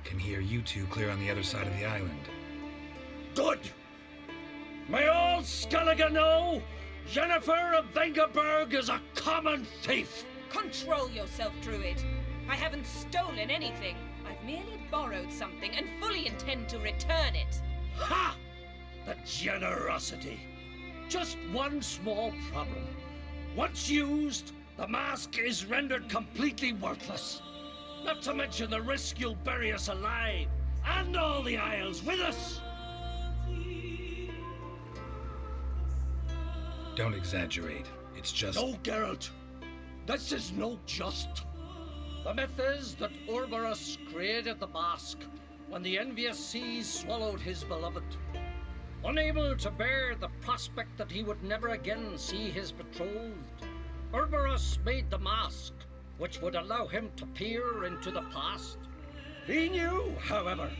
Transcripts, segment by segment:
Can hear you two clear on the other side of the island. Good! May all Skellige know Jennifer of Vengerberg is a common thief! Control yourself, Druid. I haven't stolen anything. I've merely borrowed something and fully intend to return it. Ha! The generosity. Just one small problem. Once used, the mask is rendered completely worthless. Not to mention the risk you'll bury us alive, and all the Isles with us! Don't exaggerate. It's just... No, Geralt. This is no just. The myth is that Ouroboros created the mask when the envious seas swallowed his beloved. Unable to bear the prospect that he would never again see his betrothed, Ouroboros made the mask, which would allow him to peer into the past. He knew, however,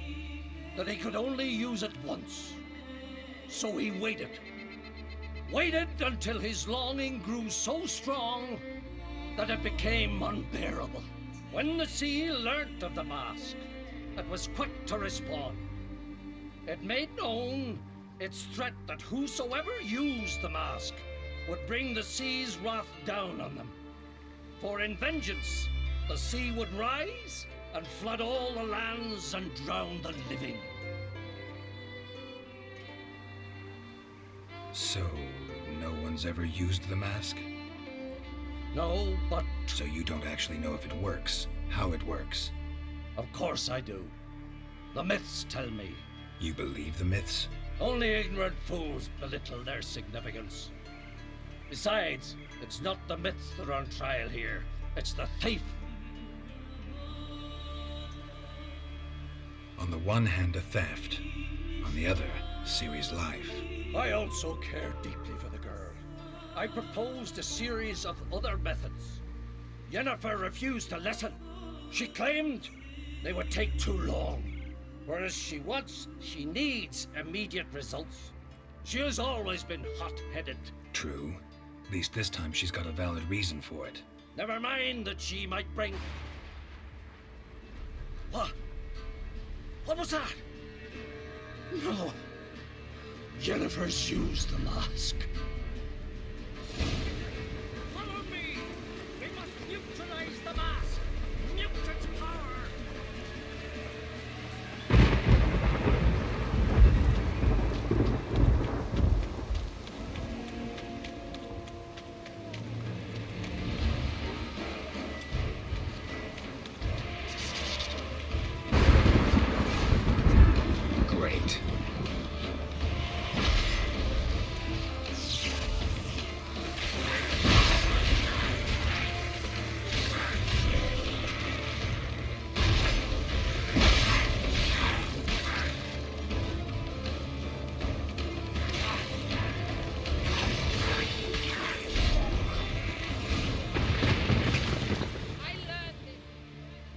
that he could only use it once. So he waited. Waited until his longing grew so strong that it became unbearable. When the sea learnt of the mask, it was quick to respond. It made known its threat that whosoever used the mask would bring the sea's wrath down on them. For in vengeance, the sea would rise and flood all the lands and drown the living. So, no one's ever used the mask? No, but... So you don't actually know if it works, how it works? Of course I do. The myths tell me. You believe the myths? Only ignorant fools belittle their significance. Besides, it's not the myths that are on trial here. It's the thief. On the one hand, a theft. On the other, Ciri's life. I also care deeply for the girl. I proposed a series of other methods. Yennefer refused to listen. She claimed they would take too long. Whereas she needs immediate results. She has always been hot-headed. True. At least this time she's got a valid reason for it. Never mind that she might bring... What? What was that? No. Jennifer's used the mask. Follow me! We must neutralize the mask! Nuke its power! Great.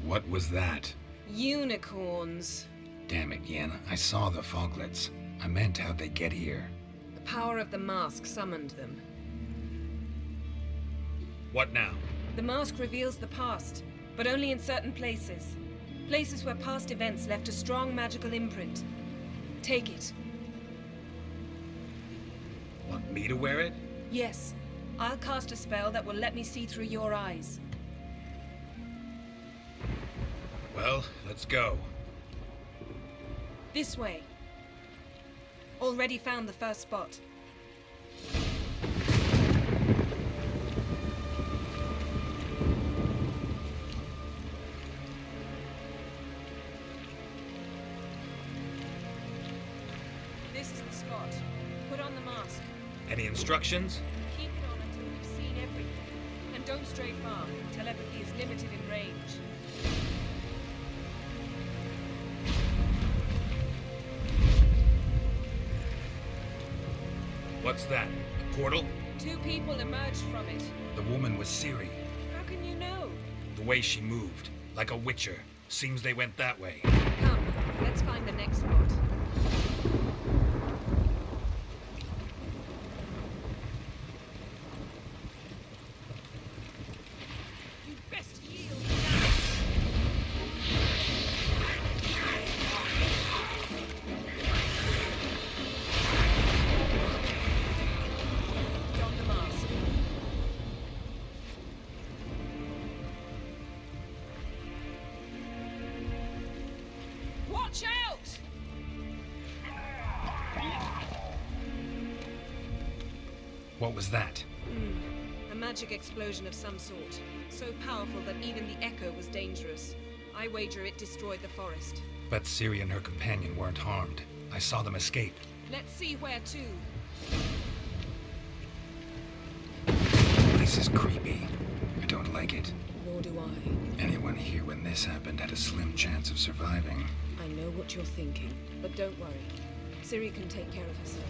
What was that? Unicorns. Damn it, Yen. I saw the foglets. I meant how'd they get here? The power of the mask summoned them. What now? The mask reveals the past, but only in certain places. Places where past events left a strong magical imprint. Take it. Want me to wear it? Yes. I'll cast a spell that will let me see through your eyes. Well, let's go. This way. Already found the first spot. This is the spot. Put on the mask. Any instructions? Keep it on until we've seen everything. And don't stray far. Telepathy is limited in range. What's that? A portal? 2 people emerged from it. The woman was Ciri. How can you know? The way she moved. Like a witcher. Seems they went that way. Come, let's find the next spot. You best yield now. What was that? A magic explosion of some sort. So powerful that even the echo was dangerous. I wager it destroyed the forest. But Ciri and her companion weren't harmed. I saw them escape. Let's see where to. This is creepy. I don't like it. Nor do I. Anyone here when this happened had a slim chance of surviving. I know what you're thinking, but don't worry. Ciri can take care of herself.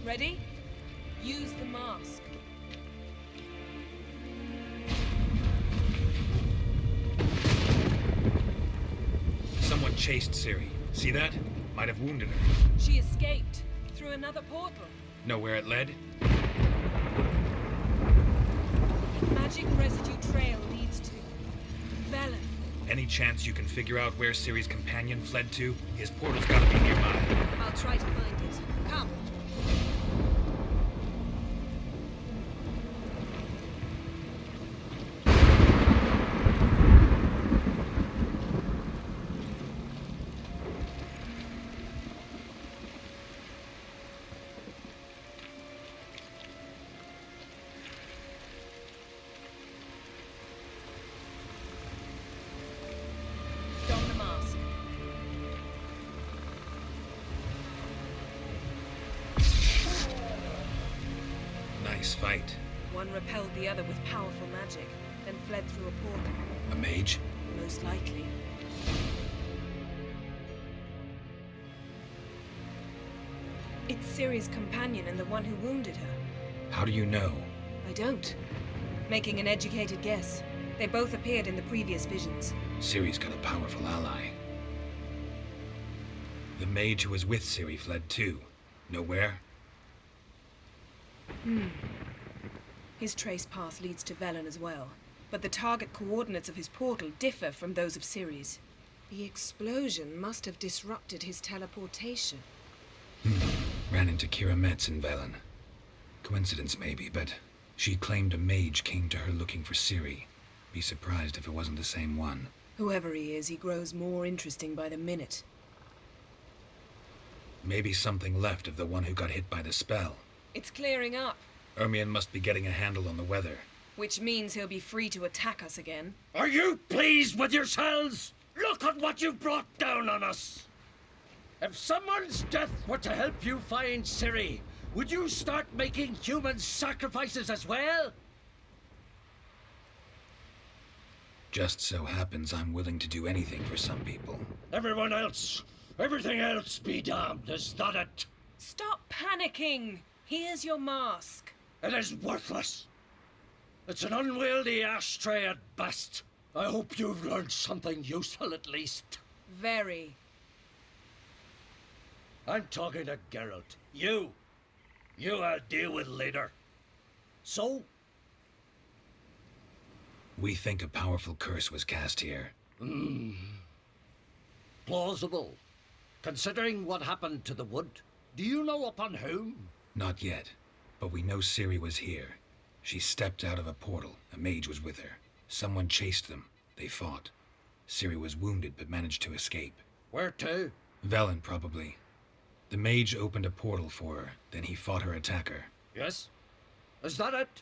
Ready? Use the mask. Someone chased Ciri. See that? Might have wounded her. She escaped through another portal. Know where it led? Magic residue trail leads to Velen. Any chance you can figure out where Ciri's companion fled to? His portal's gotta be nearby. I'll try to find it. Come. Don the mask. Nice fight. One repelled the other with powerful magic, then fled through a portal. A mage? Most likely. It's Ciri's companion and the one who wounded her. How do you know? I don't. Making an educated guess. They both appeared in the previous visions. Ciri's got a powerful ally. The mage who was with Ciri fled too. Know where? His trace path leads to Velen as well. But the target coordinates of his portal differ from those of Ciri's. The explosion must have disrupted his teleportation. Ran into Kira Metz in Velen. Coincidence maybe, but she claimed a mage came to her looking for Ciri. Be surprised if it wasn't the same one. Whoever he is, he grows more interesting by the minute. Maybe something left of the one who got hit by the spell. It's clearing up, Ermion must be getting a handle on the weather. which means he'll be free to attack us again. Are you pleased with yourselves? Look at what you've brought down on us. If someone's death were to help you find Ciri, would you start making human sacrifices as well? Just so happens I'm willing to do anything for some people. Everyone else, everything else be damned, is that it? Stop panicking! Here's your mask. It is worthless. It's an unwieldy ashtray at best. I hope you've learned something useful at least. Very. I'm talking to Geralt. You I'll deal with later. So, We think a powerful curse was cast here. plausible. Considering what happened to the wood, do you know upon whom? Not yet, but we know Ciri was here. She stepped out of a portal. A mage was with her. Someone chased them. They fought. Ciri was wounded but managed to escape. Where to? Velen, probably. The mage opened a portal for her, then he fought her attacker. Yes? Is that it?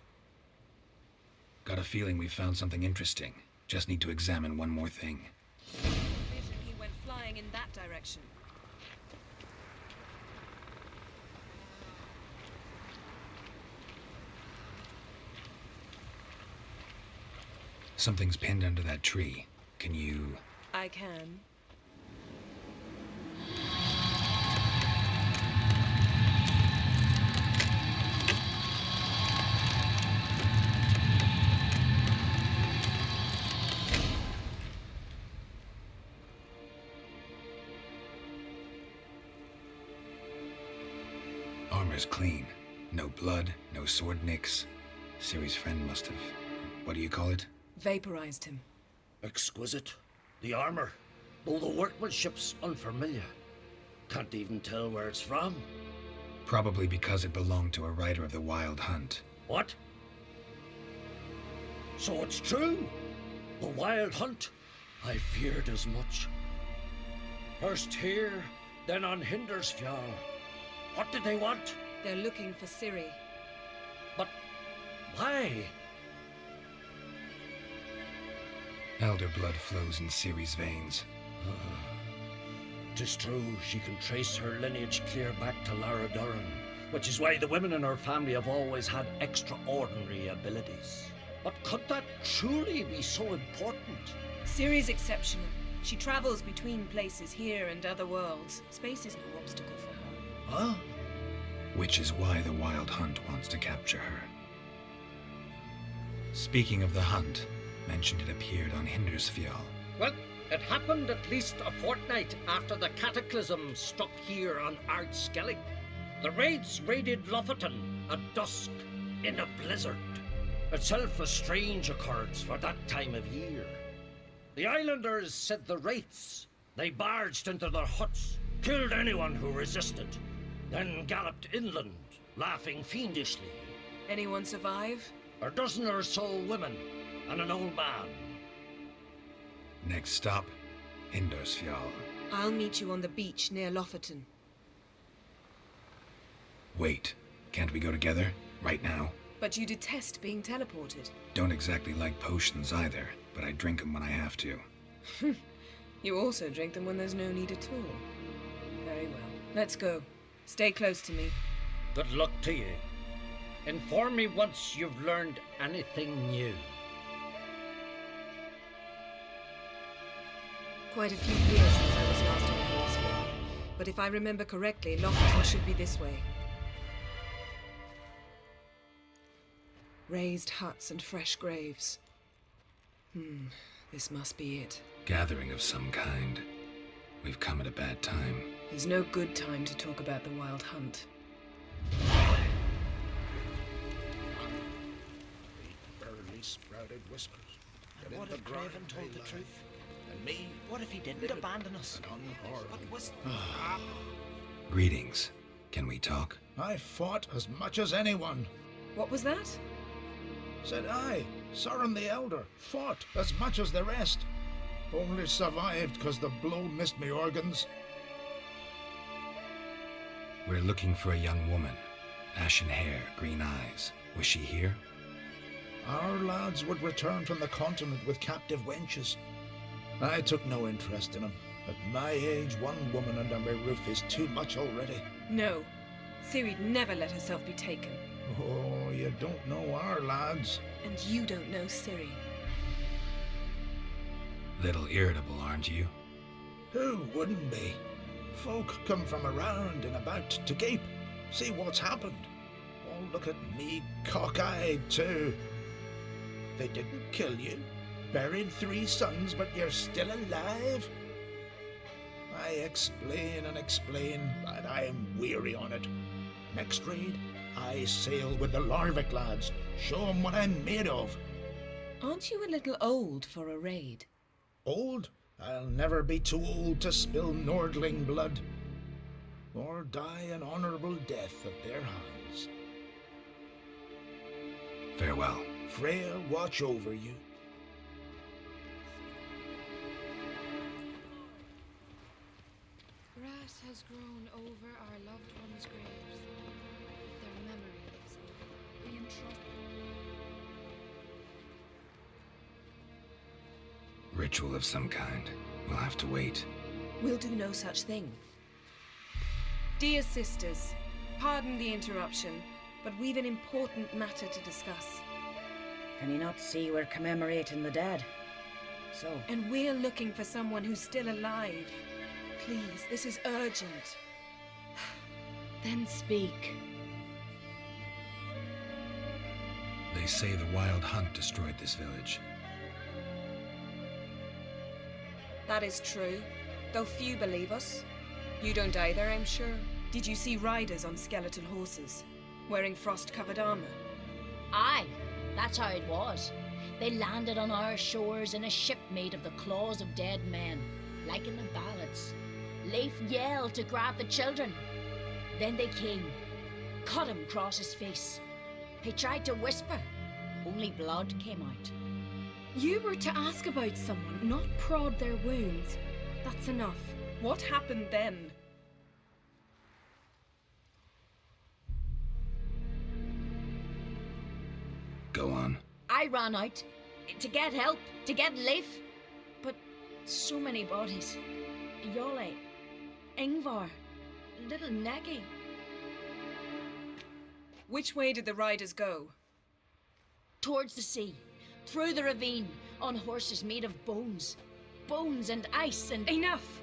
Got a feeling we found something interesting. Just need to examine one more thing. Vision, he went flying in that direction. Something's pinned under that tree. Can you... I can. Armor's clean. No blood, no sword nicks. Ciri's friend must have... What do you call it? Vaporized him. Exquisite. The armor, though the workmanship's unfamiliar. Can't even tell where it's from. Probably because it belonged to a rider of the Wild Hunt. What? So it's true? The Wild Hunt? I feared as much. First here, then on Hindersfjall. What did they want? They're looking for Ciri. But why? Elder blood flows in Ciri's veins. 'Tis true, she can trace her lineage clear back to Lara Duran, which is why the women in her family have always had extraordinary abilities. But could that truly be so important? Ciri's exceptional. She travels between places here and other worlds. Space is no obstacle for her. Huh? Which is why the Wild Hunt wants to capture her. Speaking of the hunt, mentioned it appeared on Hindersfjall. Well, it happened at least a fortnight after the cataclysm struck here on Ardskellig. The raids raided Lofoten at dusk in a blizzard. Itself a strange occurrence for that time of year. The islanders said the wraiths. They barged into their huts, killed anyone who resisted, then galloped inland, laughing fiendishly. Anyone survive? A dozen or so women and an old man. Next stop, Hindersfjall. I'll meet you on the beach near Lofoten. Wait, can't we go together? Right now? But you detest being teleported. Don't exactly like potions either, but I drink them when I have to. You also drink them when there's no need at all. Very well. Let's go. Stay close to me. Good luck to you. Inform me once you've learned anything new. Quite a few years since I was last on Hindersfjall. But if I remember correctly, Lofoten should be this way. Raised huts and fresh graves. This must be it. Gathering of some kind. We've come at a bad time. There's no good time to talk about the Wild Hunt. Barely sprouted whiskers. And what if Craven told the truth? And me, What if he didn't abandon us? What was... Greetings. Can we talk? I fought as much as anyone. What was that? Said I, Soren the Elder, fought as much as the rest. Only survived because the blow missed me organs. We're looking for a young woman. Ashen hair, green eyes. Was she here? Our lads would return from the continent with captive wenches. I took no interest in them. At my age, one woman under my roof is too much already. No. Ciri'd never let herself be taken. Oh, you don't know our lads. And you don't know Ciri. Little irritable, aren't you? Who wouldn't be? Folk come from around and about to gape, see what's happened. Oh, look at me, cockeyed too. They didn't kill you. Buried 3 sons, but you're still alive? I explain and explain, but I am weary on it. Next raid, I sail with the Larvik lads. Show 'em what I'm made of. Aren't you a little old for a raid? Old? I'll never be too old to spill Nordling blood. Or die an honorable death at their hands. Farewell. Freya, watch over you. Grass has grown over our loved ones' graves. Their memory lives on. We entrust. Ritual of some kind. We'll have to wait. We'll do no such thing. Dear sisters, pardon the interruption, but we've an important matter to discuss. Can you not see we're commemorating the dead? So, And we're looking for someone who's still alive. Please, this is urgent. then speak. They say the Wild Hunt destroyed this village. That is true, though few believe us. You don't either, I'm sure. Did you see riders on skeletal horses, wearing frost-covered armor? Aye, that's how it was. They landed on our shores in a ship made of the claws of dead men, like in the ballads. Leif yelled to grab the children. Then they came, cut him across his face. He tried to whisper, only blood came out. You were to ask about someone, not prod their wounds. That's enough. What happened then? Go on. I ran out to get help, to get Leif. But so many bodies. Yolle, Ingvar, little Neggy. Which way did the riders go? Towards the sea, through the ravine, on horses made of bones. Bones and ice and... Enough!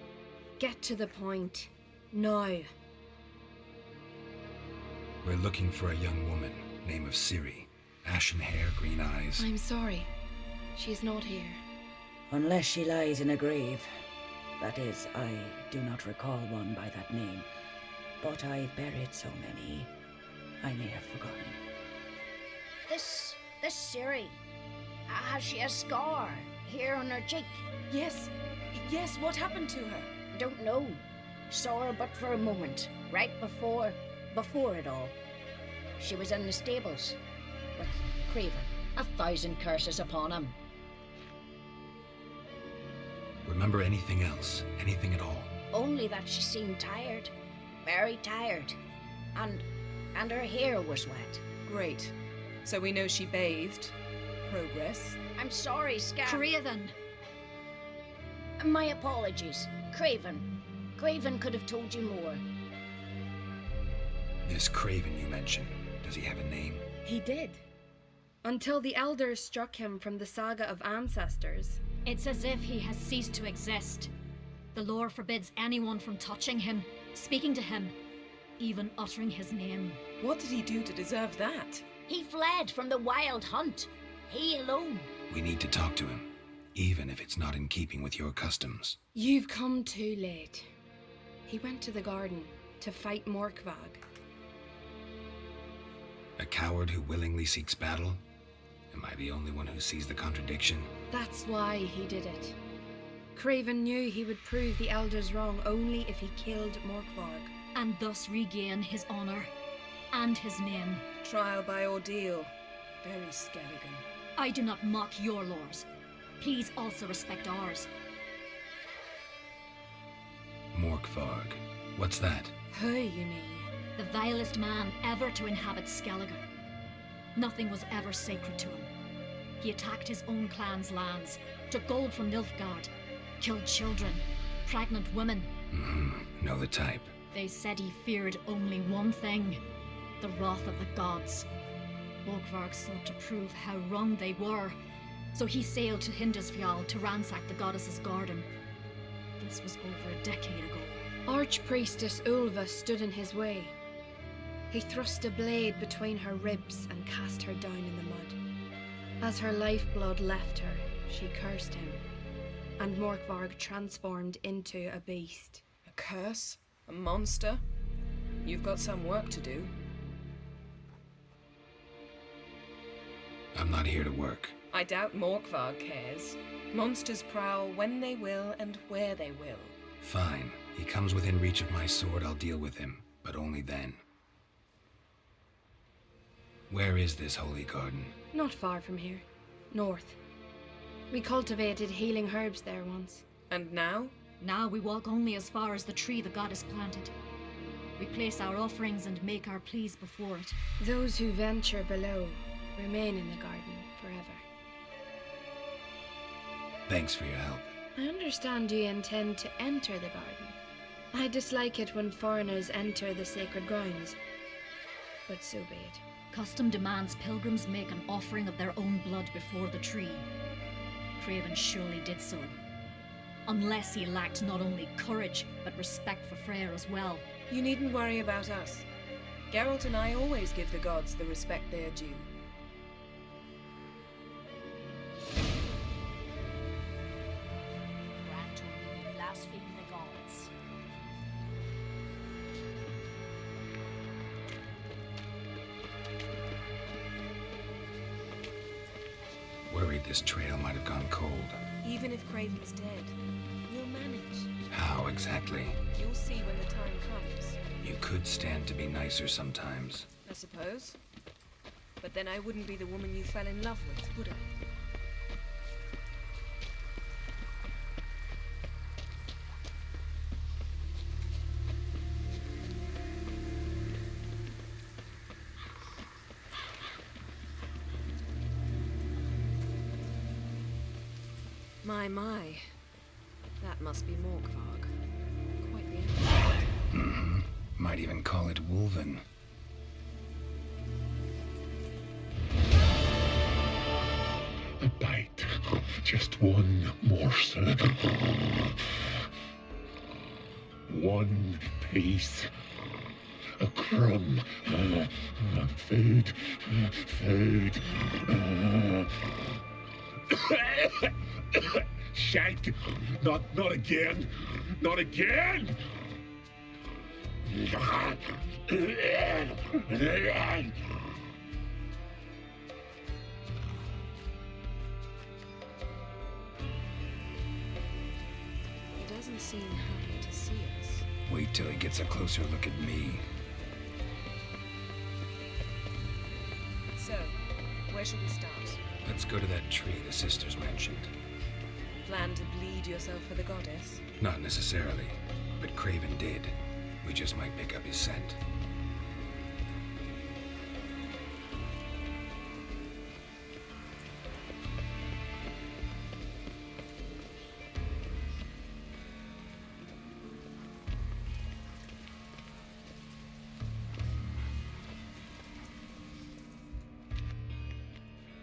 Get to the point. Now. We're looking for a young woman, name of Ciri. Ashen hair, green eyes. I'm sorry. She's not here. Unless she lies in a grave. That is, I do not recall one by that name. But I've buried so many, I may have forgotten. This Ciri, has she a scar here on her cheek? Yes. Yes, what happened to her? Don't know. Saw her but for a moment, right before it all. She was in the stables with Craven. 1,000 curses upon him. Remember anything else? Anything at all? Only that she seemed tired. Very tired. And her hair was wet. Great. So we know she bathed. Progress. I'm sorry, Scar. Craven! My apologies. Craven. Craven could have told you more. This Craven you mentioned, does he have a name? He did. Until the elders struck him from the saga of ancestors. It's as if he has ceased to exist. The lore forbids anyone from touching him, speaking to him, even uttering his name. What did he do to deserve that? He fled from the wild hunt. He alone. We need to talk to him, even if it's not in keeping with your customs. You've come too late. He went to the garden to fight Morkvag. A coward who willingly seeks battle? Am I the only one who sees the contradiction? That's why he did it. Craven knew he would prove the elders wrong only if he killed Morkvarg. And thus regain his honor and his name. Trial by ordeal. Very Skelligan. I do not mock your laws. Please also respect ours. Morkvarg. What's that? Who, you mean? The vilest man ever to inhabit Skellige. Nothing was ever sacred to him. He attacked his own clan's lands, took gold from Nilfgaard, killed children, pregnant women. Know the type. They said he feared only one thing, the wrath of the gods. Morkvarg sought to prove how wrong they were, so he sailed to Hindisfjall to ransack the goddess's garden. This was over a decade ago. Archpriestess Ulva stood in his way. He thrust a blade between her ribs and cast her down in the mud. As her lifeblood left her, she cursed him, and Morkvarg transformed into a beast. A curse? A monster? You've got some work to do. I'm not here to work. I doubt Morkvarg cares. Monsters prowl when they will and where they will. Fine. He comes within reach of my sword, I'll deal with him. But only then. Where is this holy garden? Not far from here. North. We cultivated healing herbs there once. And now? Now we walk only as far as the tree the goddess planted. We place our offerings and make our pleas before it. Those who venture below remain in the garden forever. Thanks for your help. I understand you intend to enter the garden. I dislike it when foreigners enter the sacred grounds. But so be it. Custom demands pilgrims make an offering of their own blood before the tree. Craven surely did so. Unless he lacked not only courage, but respect for Freyr as well. You needn't worry about us. Geralt and I always give the gods the respect they're due. Grant told me you blaspheme the gods. Worry worried this trail might have gone cold. Even if Craven's dead, we'll manage. How exactly? You'll see when the time comes, You could stand to be nicer sometimes. I suppose. But then I wouldn't be the woman you fell in love with, would I? My. That must be Morkvarg. Quite the outfit. Might even call it Wolven. A bite. Just one morsel. One piece. A crumb. Food. Food. Shank! Not again! Not again! He doesn't seem happy to see us. Wait till he gets a closer look at me. So, where should we start? Let's go to that tree the sisters mentioned. Plan to bleed yourself for the goddess? Not necessarily, but Craven did. We just might pick up his scent.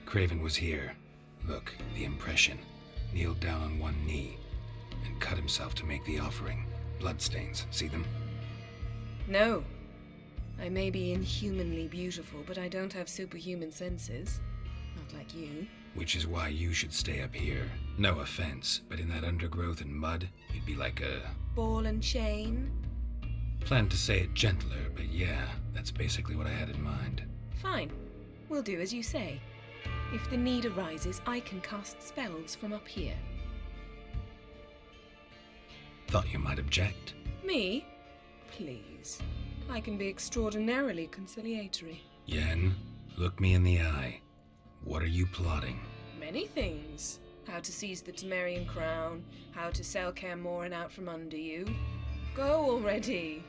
Craven was here. Look, the impression. Kneeled down on one knee and cut himself to make the offering. Bloodstains, see them? No. I may be inhumanly beautiful, but I don't have superhuman senses. Not like you. Which is why you should stay up here. No offense, but in that undergrowth and mud, you'd be like a... Ball and chain? Planned to say it gentler, but yeah, that's basically what I had in mind. Fine. We'll do as you say. If the need arises, I can cast spells from up here. Thought you might object. Me? Please. I can be extraordinarily conciliatory. Yen, look me in the eye. What are you plotting? Many things. How to seize the Temerian crown, how to sell Kaer Morhen out from under you. Go already!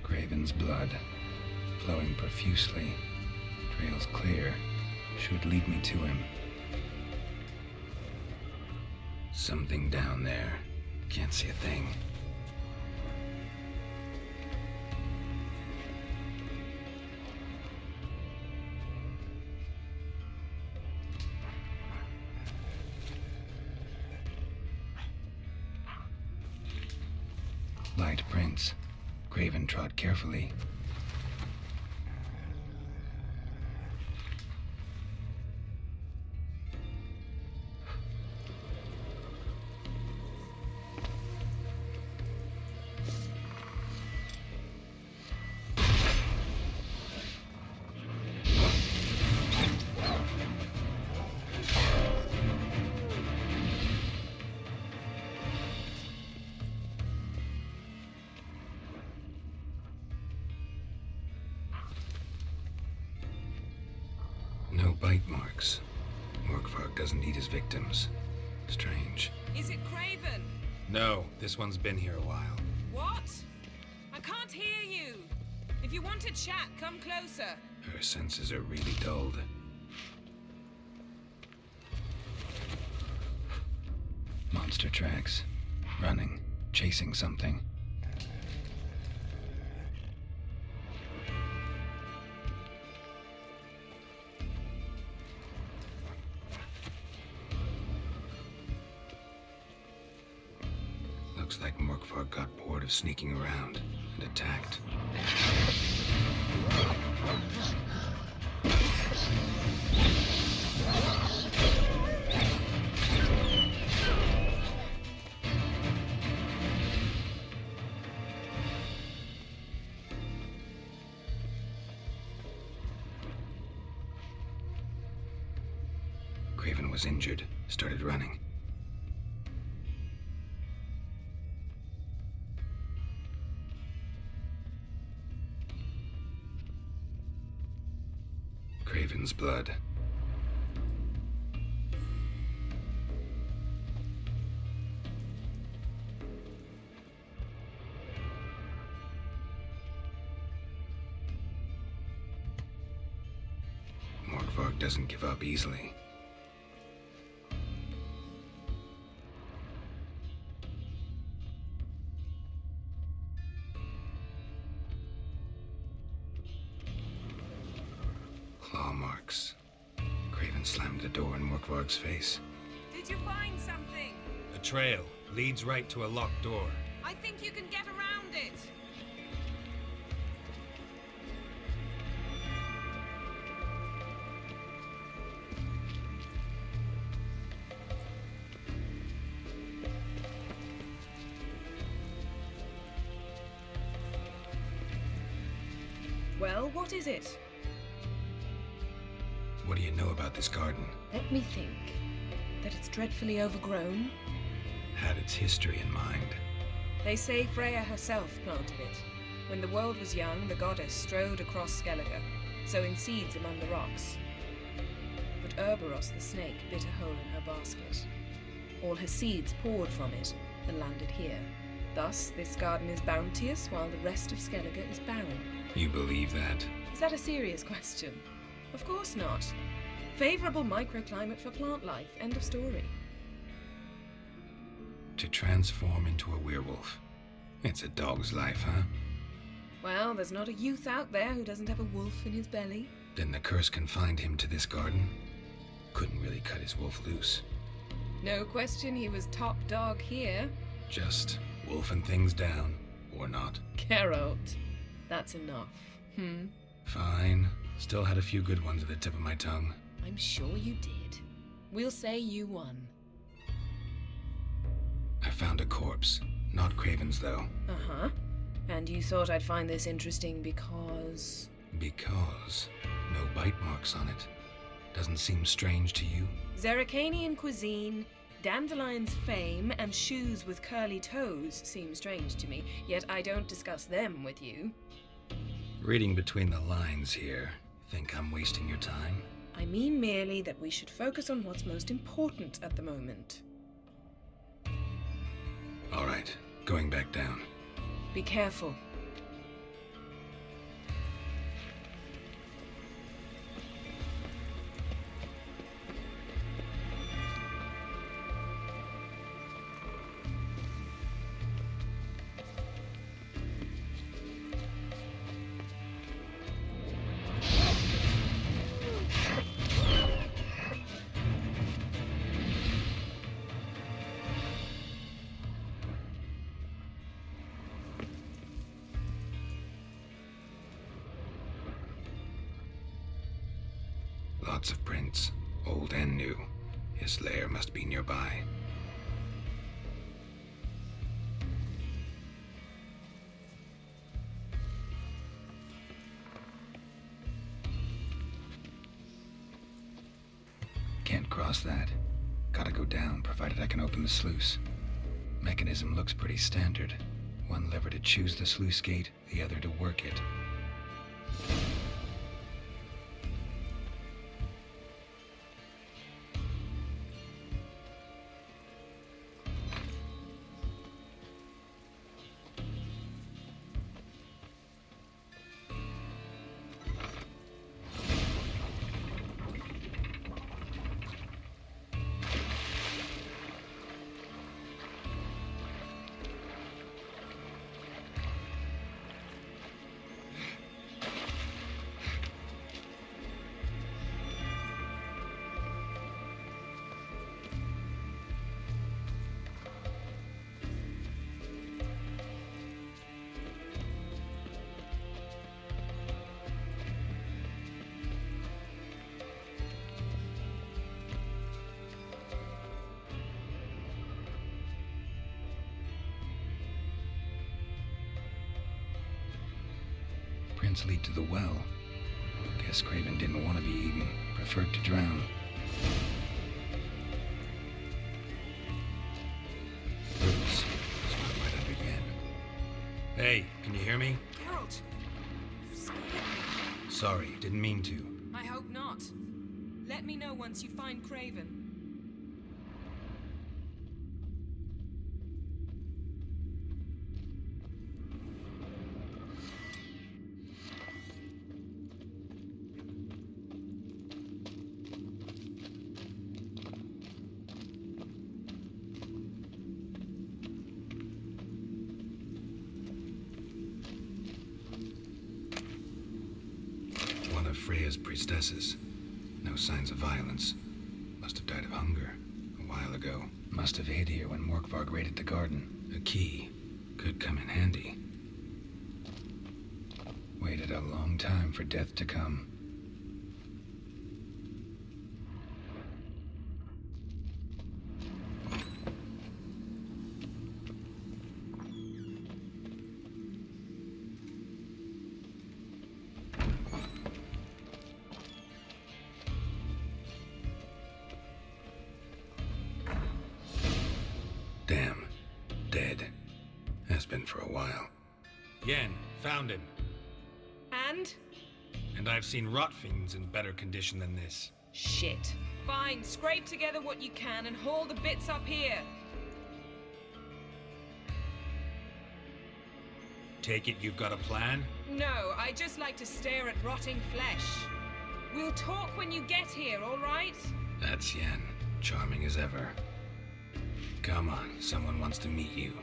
Craven's blood, flowing profusely. Trail's clear. Should lead me to him. Something down there. Can't see a thing. Light prints. Craven trod carefully. No bite marks. Morkvarg doesn't eat his victims. Strange. Is it Craven? No, this one's been here a while. What? I can't hear you! If you want to chat, come closer. Her senses are really dulled. Monster tracks. Running. Chasing something. Looks like Morkvar got bored of sneaking around and attacked. Craven was injured, started running. Craven's blood. Morkvar doesn't give up easily. Claw marks. Craven slammed the door in Morkvarg's face. Did you find something? A trail leads right to a locked door. I think you can get around it. Well, what is it? What do you know about this garden? Let me think. That it's dreadfully overgrown. Had its history in mind. They say Freya herself planted it. When the world was young, the goddess strode across Skellige, sowing seeds among the rocks. But Urboros the snake bit a hole in her basket. All her seeds poured from it and landed here. Thus, this garden is bounteous while the rest of Skellige is barren. You believe that? Is that a serious question? Of course not. Favorable microclimate for plant life. End of story. To transform into a werewolf. It's a dog's life, huh? Well, there's not a youth out there who doesn't have a wolf in his belly. Then the curse confined him to this garden? Couldn't really cut his wolf loose. No question he was top dog here. Just wolfing things down, or not. Geralt. That's enough. Fine. Still had a few good ones at the tip of my tongue. I'm sure you did. We'll say you won. I found a corpse. Not Craven's, though. Uh-huh. And you thought I'd find this interesting because... Because no bite marks on it. Doesn't seem strange to you? Zerrikanian cuisine, Dandelion's fame, and shoes with curly toes seem strange to me, yet I don't discuss them with you. Reading between the lines here, think I'm wasting your time? I mean merely that we should focus on what's most important at the moment. All right, going back down. Be careful. Lots of prints, old and new. His lair must be nearby. Can't cross that. Gotta go down, provided I can open the sluice. Mechanism looks pretty standard. One lever to choose the sluice gate, the other to work it. footprints lead to the well. Guess Craven didn't want to be eaten, preferred to drown. Roots. Sort right under Yen. Hey, can you hear me? Geralt! You scared me. Sorry, didn't mean to. I hope not. Let me know once you find Craven. One of Freya's priestesses. No signs of violence. Must have died of hunger a while ago. Must have hid here when Morkvarg raided the garden. A key. Could come in handy. Waited a long time for death to come. Damn. Dead. Has been for a while. Yen, found him. And? And I've seen rot fiends in better condition than this. Shit. Fine, scrape together what you can and haul the bits up here. Take it you've got a plan? No, I just like to stare at rotting flesh. We'll talk when you get here, all right? That's Yen. Charming as ever. Come on, someone wants to meet you.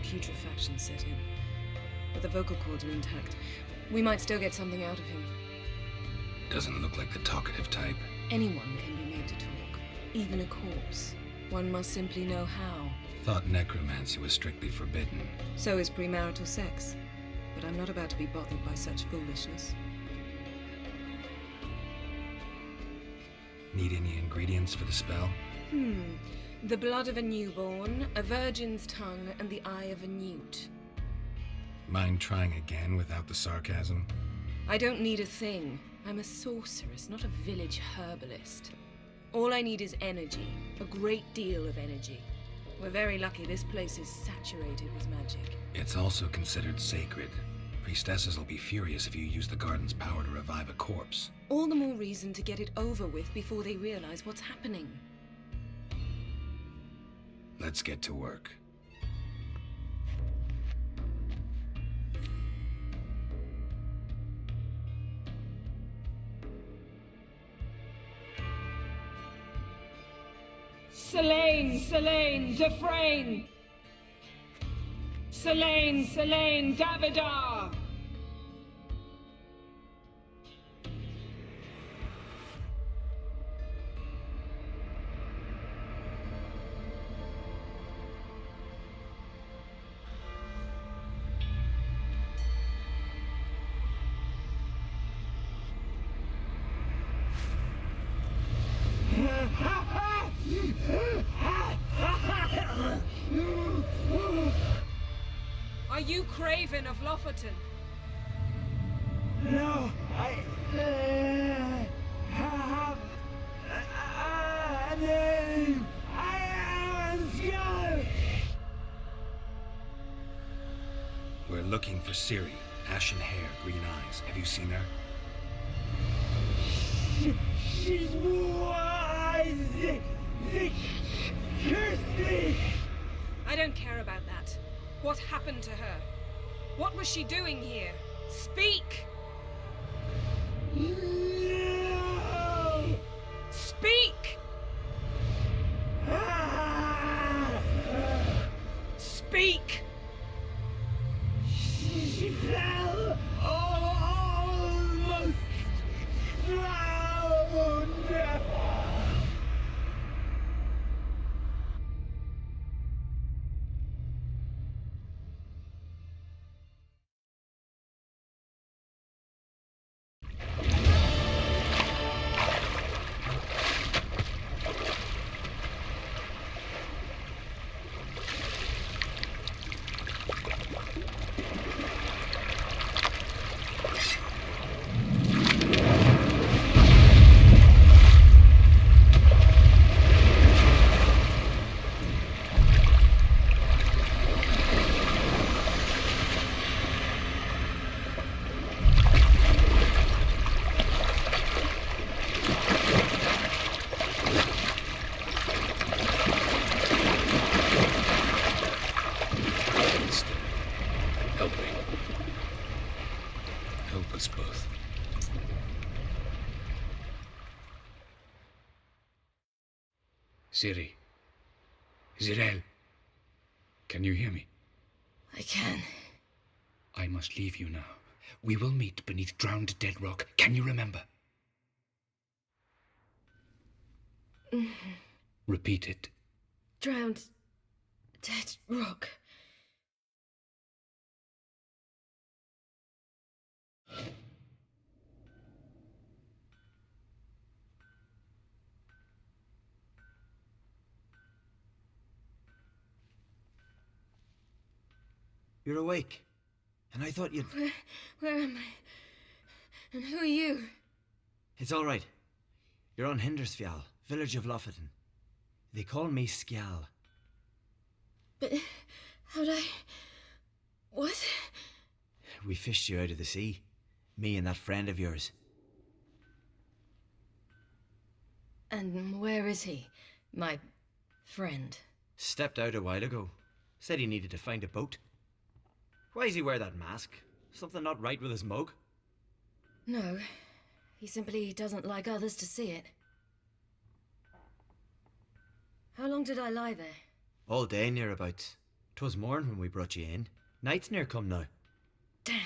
Putrefaction set in. But the vocal cords are intact. We might still get something out of him. Doesn't look like the talkative type. Anyone can be made to talk. Even a corpse. One must simply know how. Thought necromancy was strictly forbidden. So is premarital sex. But I'm not about to be bothered by such foolishness. Need any ingredients for the spell? The blood of a newborn, a virgin's tongue, and the eye of a newt. Mind trying again without the sarcasm? I don't need a thing. I'm a sorceress, not a village herbalist. All I need is energy. A great deal of energy. We're very lucky this place is saturated with magic. It's also considered sacred. Priestesses will be furious if you use the garden's power to revive a corpse. All the more reason to get it over with before they realize what's happening. Let's get to work. Selene, Dufresne! Selene, Davidar! Are you Craven of Lofoten? No, I have a name. I am Asgard. We're looking for Ciri. Ashen hair, green eyes. Have you seen her? She's wise. They cursed me. I don't care about that. What happened to her? What was she doing here? Speak! No. Speak! Speak! She fell almost drowned. us both. Siri. Zirel. Can you hear me? I can. I must leave you now. We will meet beneath drowned dead rock. Can you remember? Repeat it. Drowned. Dead rock. You're awake. And I thought you'd... Where am I? And who are you? It's all right. You're on Hindersfjall, village of Lofoten. They call me Skjal. But how'd I... What? We fished you out of the sea. Me and that friend of yours. And where is he? My friend. Stepped out a while ago. Said he needed to find a boat. Why does he wear that mask? Something not right with his mug? No. He simply doesn't like others to see it. How long did I lie there? All day nearabouts. 'Twas morn when we brought you in. Night's near come now. Damn.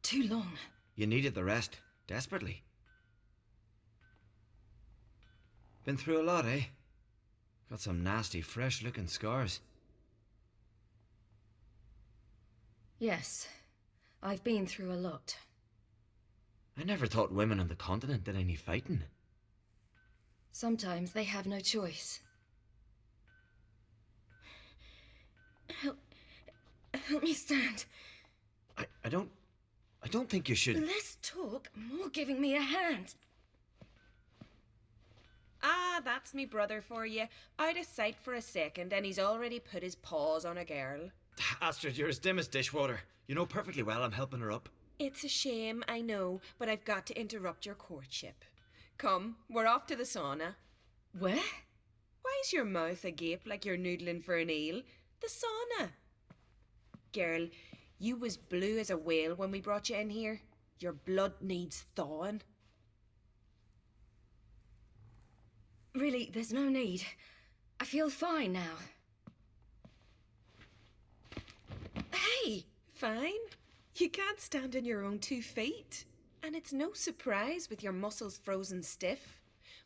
Too long. You needed the rest. Desperately. Been through a lot, eh? Got some nasty, fresh-looking scars. Yes. I've been through a lot. I never thought women on the continent did any fighting. Sometimes they have no choice. Help me stand. I don't think you should... Less talk, more giving me a hand. Ah, that's me brother for you. Out of sight for a second, and he's already put his paws on a girl. Astrid, you're as dim as dishwater. You know perfectly well I'm helping her up. It's a shame, I know, but I've got to interrupt your courtship. Come, we're off to the sauna. Where? Why's your mouth agape like you're noodling for an eel? The sauna. Girl, you was blue as a whale when we brought you in here. Your blood needs thawing. Really, there's no need. I feel fine now. Hey, fine. You can't stand on your own 2 feet. And it's no surprise with your muscles frozen stiff.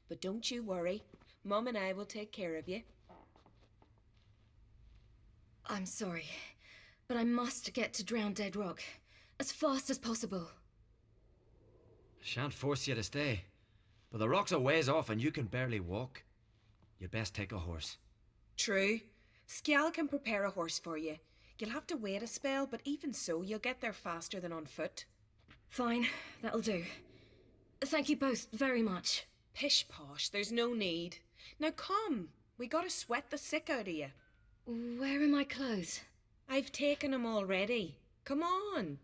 But don't you worry. Mum and I will take care of you. I'm sorry, but I must get to Drowned Dead Rock as fast as possible. Shan't force you to stay. But the rock's a ways off and you can barely walk. You'd best take a horse. True. Skjal can prepare a horse for you. You'll have to wait a spell, but even so, you'll get there faster than on foot. Fine, that'll do. Thank you both very much. Pish posh, there's no need. Now come, we gotta sweat the sick out of you. Where are my clothes? I've taken them already. Come on.